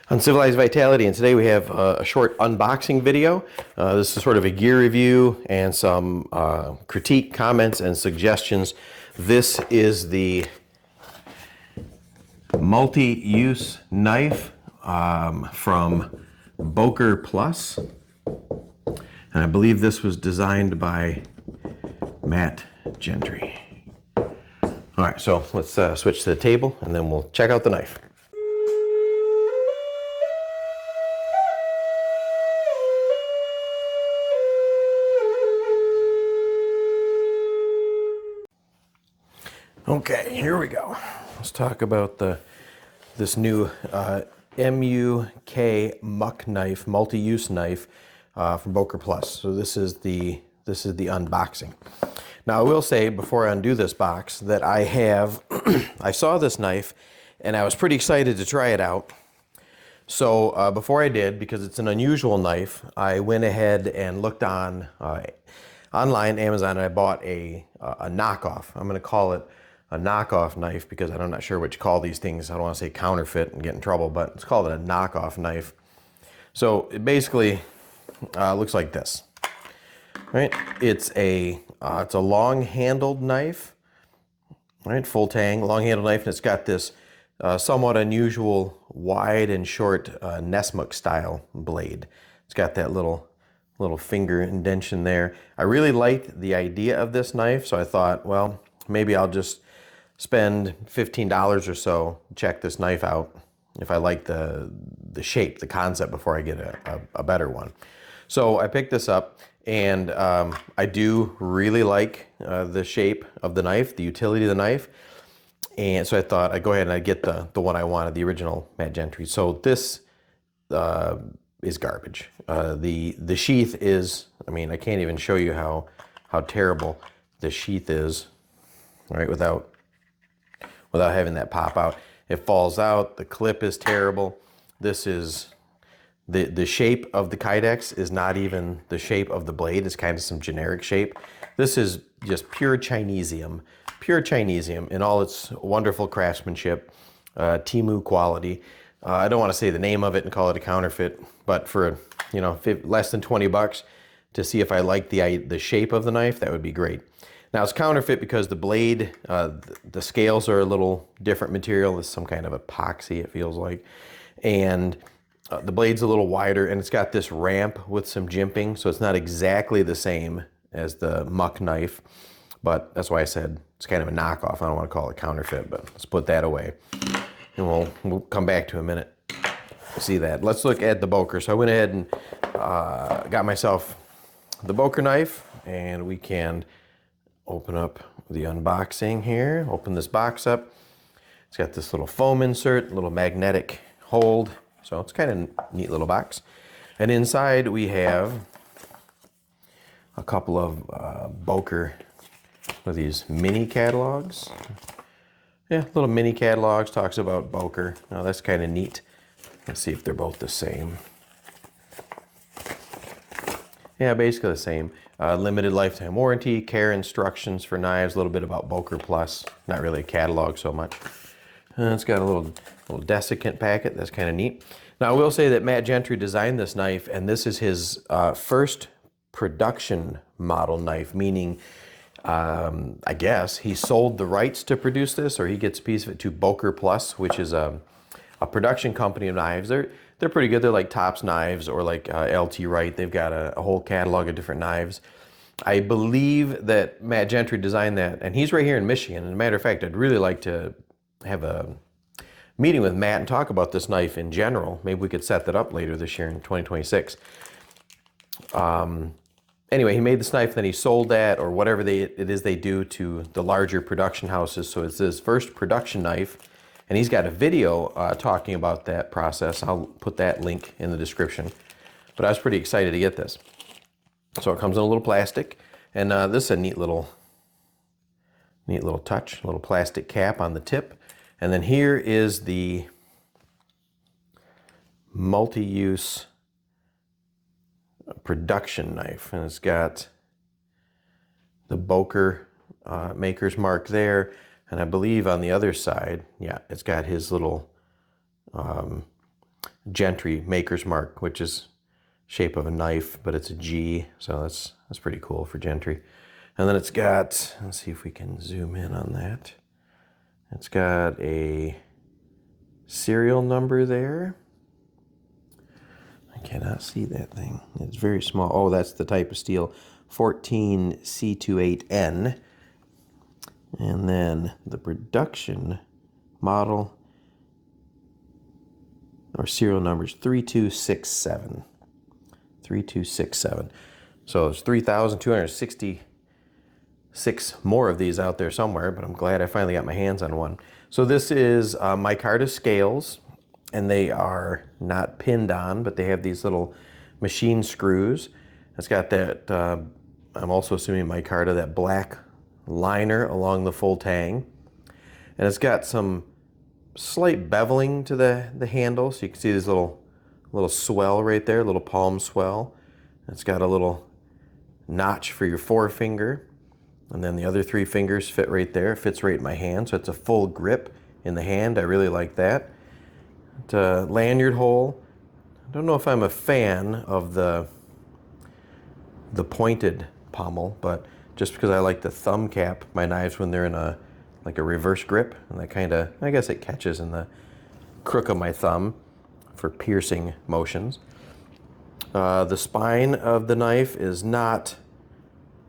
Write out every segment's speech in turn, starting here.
Uncivilized Vitality, and today we have a short unboxing video. This is sort of a gear review and some critique, comments, and suggestions. This is the multi-use knife from Boker Plus, and I believe this was designed by Matt Gentry. All right, so let's switch to the table and then we'll check out the knife. Okay, here we go. Let's talk about this new M.U.K. muck knife, multi-use knife from Boker Plus. So this is the unboxing. Now I will say before I undo this box that I have I saw this knife and I was pretty excited to try it out. So before I did, because it's an unusual knife, I went ahead and looked on online, Amazon, and I bought a knockoff. I'm going to call it a knockoff knife because I'm not sure what you call these things. I don't want to say counterfeit and get in trouble, but it's called a knockoff knife. So it basically looks like this, right? It's a long-handled knife, right? Full tang, long-handled knife, and it's got this somewhat unusual wide and short M.U.K style blade. It's got that little finger indentation there. I really liked the idea of this knife, so I thought, well, maybe I'll just spend $15 or so, check this knife out if I like the shape, the concept, before I get a better one. So I picked this up, and I do really like the shape of the knife, the utility of the knife, and so I thought I'd go ahead and I'd get the one I wanted, the original Matt Gentry. So this is garbage. The sheath is, I mean, I can't even show you how terrible the sheath is, right, without having that pop out. It falls out, the clip is terrible. This is, the shape of the Kydex is not even the shape of the blade, it's kind of some generic shape. This is just pure Chinesium in all its wonderful craftsmanship, Temu quality. I don't want to say the name of it and call it a counterfeit, but for, you know, less than 20 bucks to see if I like the shape of the knife, that would be great. Now it's counterfeit because the blade, the scales are a little different material. It's some kind of epoxy, it feels like. And the blade's a little wider, and it's got this ramp with some jimping, so it's not exactly the same as the muck knife, but that's why I said it's kind of a knockoff. I don't want to call it counterfeit, but let's put that away. And we'll come back to a minute. See that. Let's look at the Boker. So I went ahead and got myself the Boker knife, and we can open up the unboxing here. Open this box up. It's got this little foam insert, little magnetic hold. So it's kind of a neat little box. And inside we have a couple of Boker with these mini catalogs. Yeah, little mini catalogs, talks about Boker. Now that's kind of neat. Let's see if they're both the same. Yeah, basically the same. Limited lifetime warranty, care instructions for knives, a little bit about Boker Plus. Not really a catalog so much. It's got a little desiccant packet. That's kind of neat. Now I will say that Matt Gentry designed this knife, and this is his first production model knife, meaning I guess he sold the rights to produce this, or he gets a piece of it to Boker Plus, which is a production company of knives. They're pretty good. They're like Tops Knives or like LT Wright. They've got a whole catalog of different knives. I believe that Matt Gentry designed that, and he's right here in Michigan. And a matter of fact, I'd really like to have a meeting with Matt and talk about this knife in general. Maybe we could set that up later this year in 2026. Anyway, he made this knife, then he sold that, or whatever it is they do to the larger production houses. So it's his first production knife. And he's got a video talking about that process. I'll put that link in the description. But I was pretty excited to get this. So it comes in a little plastic, and this is a neat little touch, a little plastic cap on the tip. And then here is the multi-use production knife, and it's got the Boker maker's mark there. And I believe on the other side, yeah, it's got his little Gentry Maker's Mark, which is shape of a knife, but it's a G, so that's pretty cool for Gentry. And then it's got, let's see if we can zoom in on that. It's got a serial number there. I cannot see that thing. It's very small. Oh, that's the type of steel, 14C28N. And then the production model or serial number is 3267. 3267. So there's 3,266 more of these out there somewhere, but I'm glad I finally got my hands on one. So this is micarta scales, and they are not pinned on, but they have these little machine screws. It's got that, I'm also assuming micarta, that black liner along the full tang. And it's got some slight beveling to the handle, so you can see this little swell right there, little palm swell. It's got a little notch for your forefinger, and then the other 3 fingers fit right there. It fits right in my hand, so it's a full grip in the hand. I really like that. It's a lanyard hole. I don't know if I'm a fan of the pointed pommel, but just because I like to thumb cap my knives when they're in a reverse grip, and that kind of, I guess it catches in the crook of my thumb for piercing motions. The spine of the knife is not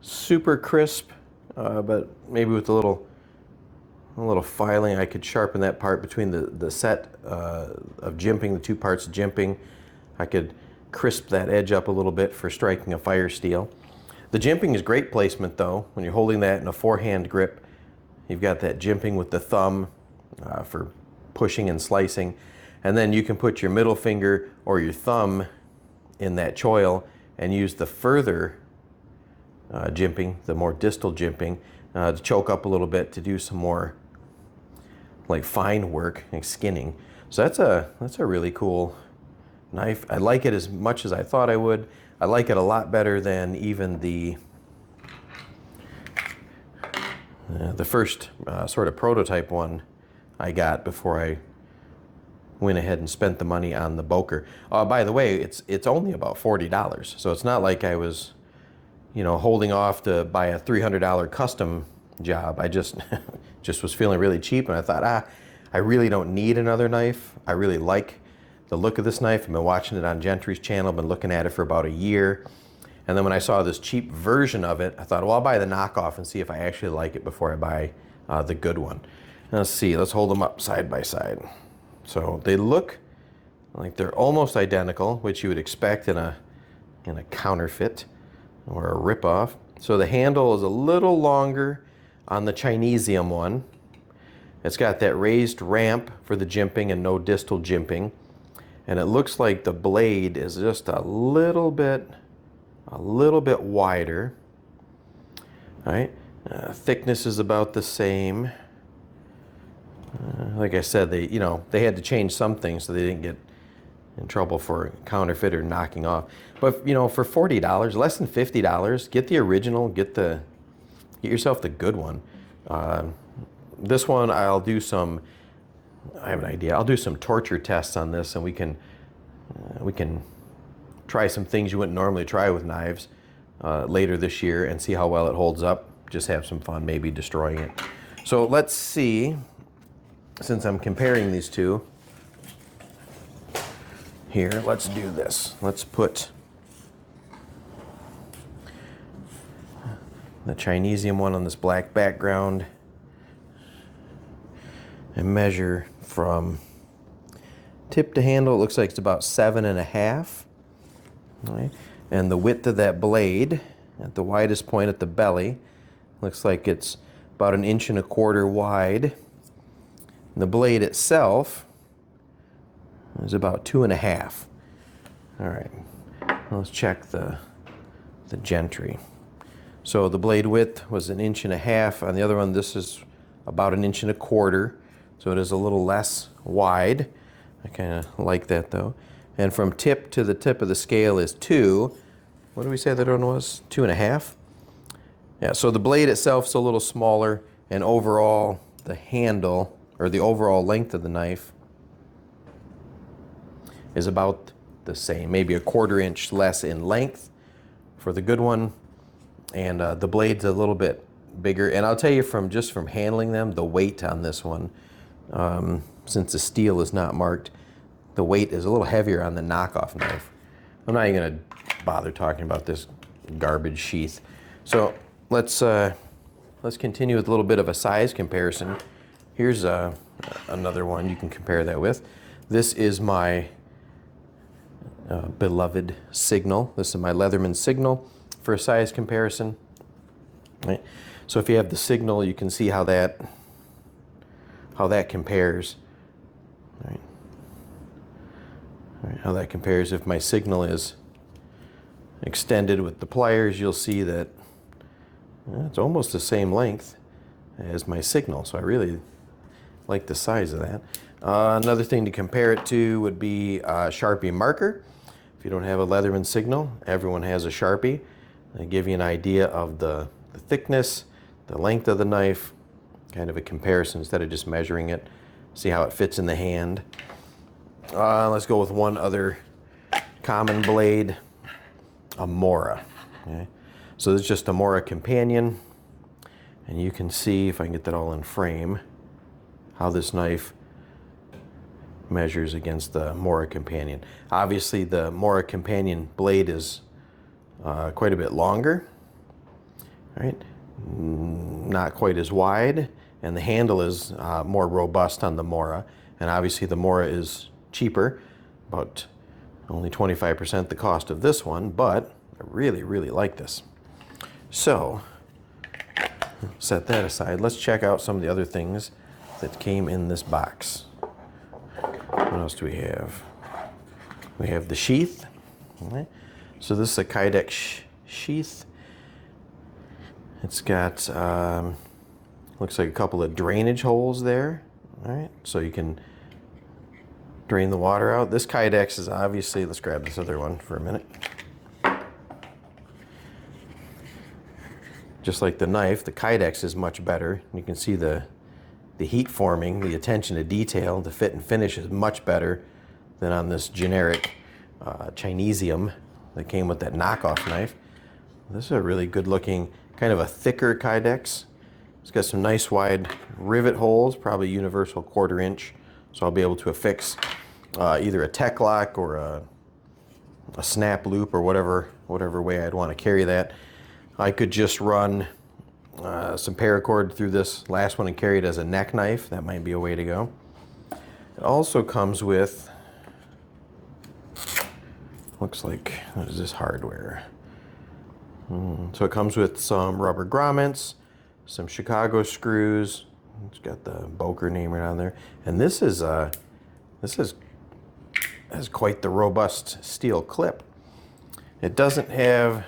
super crisp, but maybe with a little filing I could sharpen that part between the set of jimping, the 2 parts of jimping. I could crisp that edge up a little bit for striking a fire steel. The jimping is great placement though. When you're holding that in a 4-hand grip, you've got that jimping with the thumb for pushing and slicing. And then you can put your middle finger or your thumb in that choil and use the further jimping, the more distal jimping, to choke up a little bit to do some more like fine work and skinning. So that's a really cool knife. I like it as much as I thought I would. I like it a lot better than even the first sort of prototype one I got before I went ahead and spent the money on the Boker. By the way, it's only about $40, so it's not like I was, holding off to buy a $300 custom job. I just was feeling really cheap, and I thought, I really don't need another knife. I really like the look of this knife. I've been watching it on Gentry's channel, been looking at it for about a year. And then when I saw this cheap version of it, I thought, well, I'll buy the knockoff and see if I actually like it before I buy the good one. And let's see, let's hold them up side by side. So they look like they're almost identical, which you would expect in a counterfeit or a ripoff. So the handle is a little longer on the Chinesium one. It's got that raised ramp for the jimping and no distal jimping. And it looks like the blade is just a little bit wider. All right, thickness is about the same. Like I said, they had to change some things so they didn't get in trouble for counterfeit or knocking off. But for $40, less than $50, get the original, get yourself the good one. This one I'll do some. I have an idea. I'll do some torture tests on this, and we can try some things you wouldn't normally try with knives later this year and see how well it holds up. Just have some fun, maybe destroying it. So let's see, since I'm comparing these two, here, let's do this. Let's put the Chinesium one on this black background and measure from tip to handle. It looks like it's about 7.5. All right. And the width of that blade at the widest point at the belly looks like it's about 1.25 inches wide. And the blade itself is about 2.5. All right, let's check the Gentry. So the blade width was 1.5 inches. On the other one, this is about 1.25 inches. So it is a little less wide. I kind of like that though. And from tip to the tip of the scale is 2. What did we say that one was? 2.5? Yeah, so the blade itself is a little smaller, and overall the handle, or the overall length of the knife, is about the same, maybe a 1/4 inch less in length for the good one, and the blade's a little bit bigger. And I'll tell you, from handling them, the weight on this one, since the steel is not marked, the weight is a little heavier on the knockoff knife. I'm not even going to bother talking about this garbage sheath. So let's continue with a little bit of a size comparison. Here's another one you can compare that with. This is my beloved Signal. This is my Leatherman Signal for a size comparison. Right? So if you have the Signal, you can see how that compares. Right? All right, how that compares. If my Signal is extended with the pliers, you'll see that it's almost the same length as my Signal. So I really like the size of that. Another thing to compare it to would be a Sharpie marker. If you don't have a Leatherman Signal, everyone has a Sharpie. They give you an idea of the thickness, the length of the knife, kind of a comparison instead of just measuring it. See how it fits in the hand. Let's go with one other common blade, a Morey. Okay? So this is just a Morey companion, and you can see, if I can get that all in frame, how this knife measures against the Morey companion. Obviously the Morey companion blade is quite a bit longer, right? Not quite as wide, and the handle is more robust on the Morey, and obviously the Morey is cheaper, about only 25% the cost of this one, but I really like this. So set that aside. Let's check out some of the other things that came in this box. What else do we have? We have the sheath. Okay. So this is a Kydex sheath. It's got looks like a couple of drainage holes there. All right, so you can drain the water out. This Kydex is obviously, let's grab this other one for a minute. Just like the knife, the Kydex is much better. You can see the heat forming, the attention to detail, the fit and finish is much better than on this generic Chinesium that came with that knockoff knife. This is a really good looking, kind of a thicker Kydex. It's got some nice wide rivet holes, probably universal 1/4 inch. So I'll be able to affix either a tech lock or a snap loop or whatever way I'd want to carry that. I could just run some paracord through this last one and carry it as a neck knife. That might be a way to go. It also comes with, looks like, what is this hardware? So it comes with some rubber grommets, some Chicago screws. It's got the Boker name right on there, and this is quite the robust steel clip. It doesn't have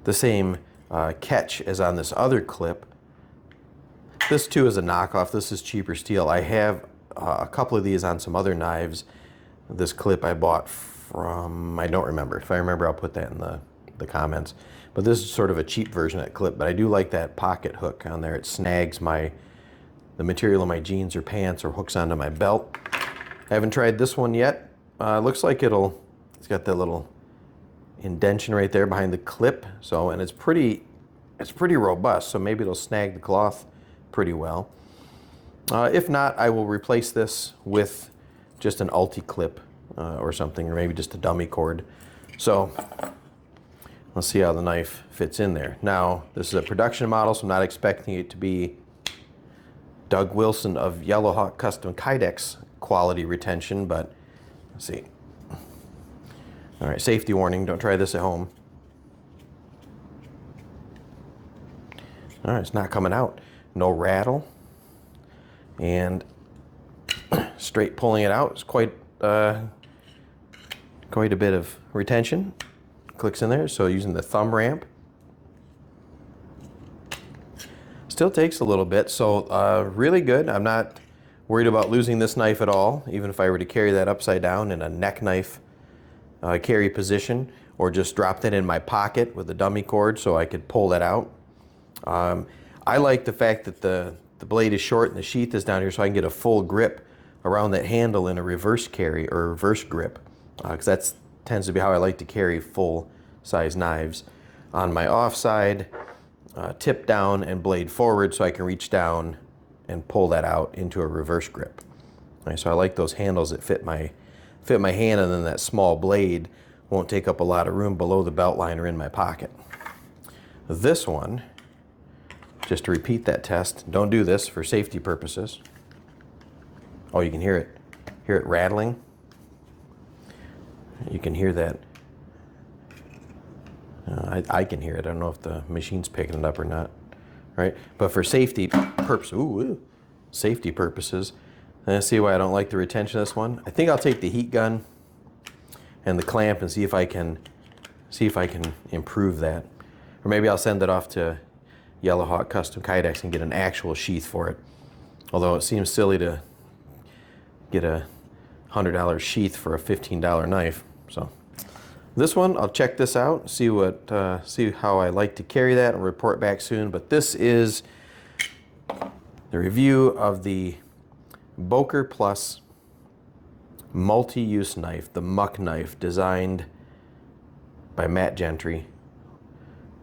the same catch as on this other clip. This too is a knockoff. This is cheaper steel. I have a couple of these on some other knives. This clip I bought from, I don't remember. If I remember, I'll put that in the comments. But this is sort of a cheap version of that clip, but I do like that pocket hook on there. It snags the material in my jeans or pants or hooks onto my belt. I haven't tried this one yet. Looks like it's got that little indention right there behind the clip. So, and it's pretty robust, so maybe it'll snag the cloth pretty well. If not, I will replace this with just an ulti clip or something, or maybe just a dummy cord. So let's see how the knife fits in there. Now, this is a production model, so I'm not expecting it to be Doug Wilson of Yellowhawk Custom Kydex quality retention, but let's see. All right, safety warning, don't try this at home. All right, it's not coming out. No rattle. And straight pulling it out is quite a bit of retention. Clicks in there, so using the thumb ramp. Still takes a little bit, so really good. I'm not worried about losing this knife at all, even if I were to carry that upside down in a neck knife carry position, or just drop that in my pocket with a dummy cord so I could pull that out. I like the fact that the blade is short and the sheath is down here, so I can get a full grip around that handle in a reverse carry or reverse grip, because that tends to be how I like to carry full size knives. On my offside, tip down and blade forward so I can reach down and pull that out into a reverse grip. Right, so I like those handles that fit my hand, and then that small blade won't take up a lot of room below the belt line or in my pocket. This one, just to repeat that test, don't do this for safety purposes. Oh, you can hear it rattling. You can hear that. I can hear it. I don't know if the machine's picking it up or not, right? But for safety purposes, safety purposes, and see why I don't like the retention of this one. I think I'll take the heat gun and the clamp and see if I can improve that, or maybe I'll send it off to Yellow Hawk Custom Kydex and get an actual sheath for it. Although it seems silly to get a $100 sheath for a $15 knife, so. This one, I'll check this out, see how I like to carry that, and report back soon. But this is the review of the Boker Plus multi-use knife, the M.U.K knife, designed by Gentry.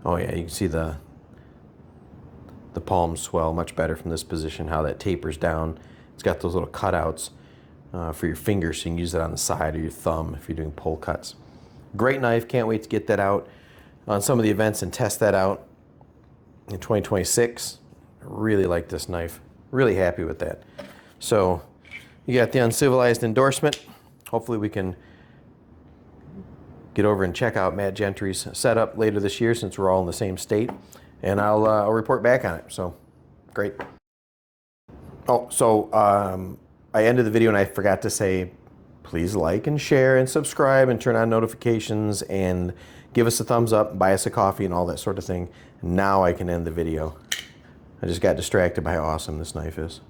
Oh yeah, you can see the palms swell much better from this position, how that tapers down. It's got those little cutouts for your fingers, so you can use it on the side or your thumb if you're doing pull cuts. Great knife, can't wait to get that out on some of the events and test that out in 2026. I really like this knife, really happy with that. So you got the Uncivilized endorsement. Hopefully we can get over and check out Gentry's setup later this year, since we're all in the same state, and I'll report back on it. So great. Oh, so I ended the video and I forgot to say, please like and share and subscribe and turn on notifications and give us a thumbs up, buy us a coffee and all that sort of thing. Now I can end the video. I just got distracted by how awesome this knife is.